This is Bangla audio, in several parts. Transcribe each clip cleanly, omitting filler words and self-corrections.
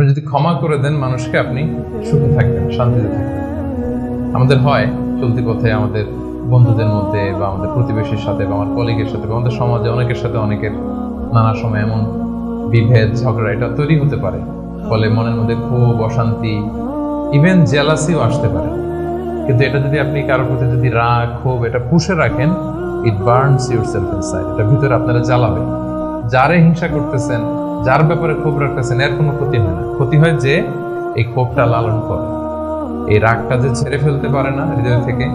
আপনি যদি ক্ষমা করে দেন মানুষকে, আপনি সুখে থাকবেন, শান্তিতে থাকবেন। আমাদের হয় চলতি পথে আমাদের বন্ধুদের মধ্যে বা আমাদের প্রতিবেশীর সাথে বা আমার কলিগের সাথে বা আমাদের সমাজে অনেকের সাথে অনেকের নানা সময় এমন বিভেদ ঝগড়া এটা তৈরি হতে পারে, ফলে মনের মধ্যে ক্ষোভ, অশান্তি, ইভেন জেলাসিও আসতে পারে। কিন্তু এটা যদি আপনি কারোর প্রতি যদি রাগ, ক্ষোভ এটা পুষে রাখেন, ইট বার্নস ইউরসেলফ ইনসাইড, এটা ভিতরে আপনারা জ্বালাবে। যারে হিংসা করতেছেন, যার ব্যাপারে ক্ষোভ রাখতেছেন, এর কোনো ক্ষতি হয় না। ক্ষতি হয় যে এই ক্ষোভটা লালন করে, এই রাগটা যে ছেড়ে ফেলতে পারে না হৃদয় থেকে,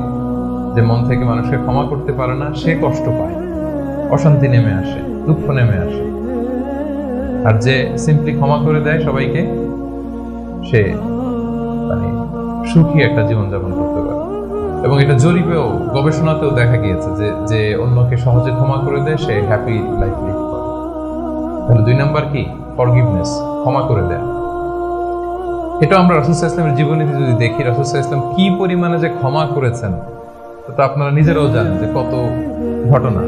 যে মন থেকে মানুষকে ক্ষমা করতে পারে না, সে কষ্ট পায়, অশান্তি নেমে আসে, দুঃখ নেমে আসে। আর যে সিম্পলি ক্ষমা করে দেয় সবাইকে, সে মানে সুখী একটা জীবনযাপন করতে পারে। এবং এটা জরিপেও, গবেষণাতেও দেখা গিয়েছে যে যে অন্যকে সহজে ক্ষমা করে দেয় সে হ্যাপি লাইফ লিড করে। তাহলে 2 নাম্বার কি? ফরগিভনেস, ক্ষমা করে দেয়া। এটা আমরা রাসূল সাল্লাল্লাহু আলাইহি ওয়াসাল্লামের জীবনীতে যদি দেখি, রাসূল সাল্লাল্লাহু আলাইহি ওয়াসাল্লাম কি পরিমাণে যে ক্ষমা করেছেন, তো আপনারা নিজেরাও জানেন যে কত ঘটনা।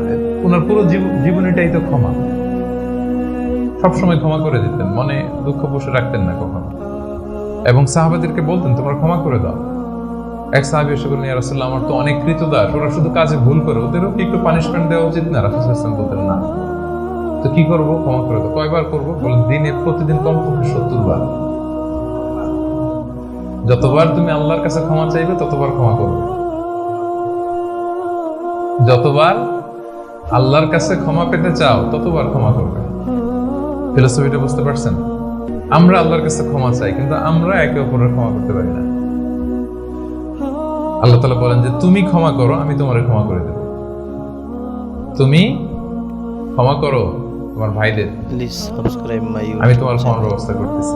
ওনার পুরো জীবনীটাই তো ক্ষমা। সবসময় ক্ষমা করে দিতেন, মনে দুঃখ পুষে রাখতেন না কখনো। এবং সাহাবাদেরকে বলতেন তোমরা ক্ষমা করে দাও। এক সাহাবী এসে বললেন, ইয়া রাসূলুল্লাহ, আমার তো অনেক কৃতদাস, ওরা শুধু কাজে ভুল করে, ওদেরও কি একটু পানিশমেন্ট দেওয়া উচিত না? রাসূল সাল্লাল্লাহু আলাইহি ওয়াসাল্লাম বলতেন, না। তো কি করবো? ক্ষমা করে দাও। কয়বার করবো? বলেন দিনে প্রতিদিন কমপক্ষে 70 বার। যতবার তুমি আল্লাহর কাছে ক্ষমা চাইবে ততবার ক্ষমা করবে। যতবার আল্লাহর কাছে ক্ষমা পেতে চাও ততবার ক্ষমা করবে। ফিলোসফিটা বুঝতে পারছেন? আমরা আল্লাহর কাছে ক্ষমা চাই, কিন্তু আমরা একে অপরের ক্ষমা করতে পারি না। আল্লাহ তাআলা বলেন যে তুমি ক্ষমা করো, আমি তোমারে ক্ষমা করে দেব। তুমি ক্ষমা করো তোমার ভাইদের, প্লিজ সাবস্ক্রাইব মাই আমি তোমার ক্ষমার ব্যবস্থা করতেছি।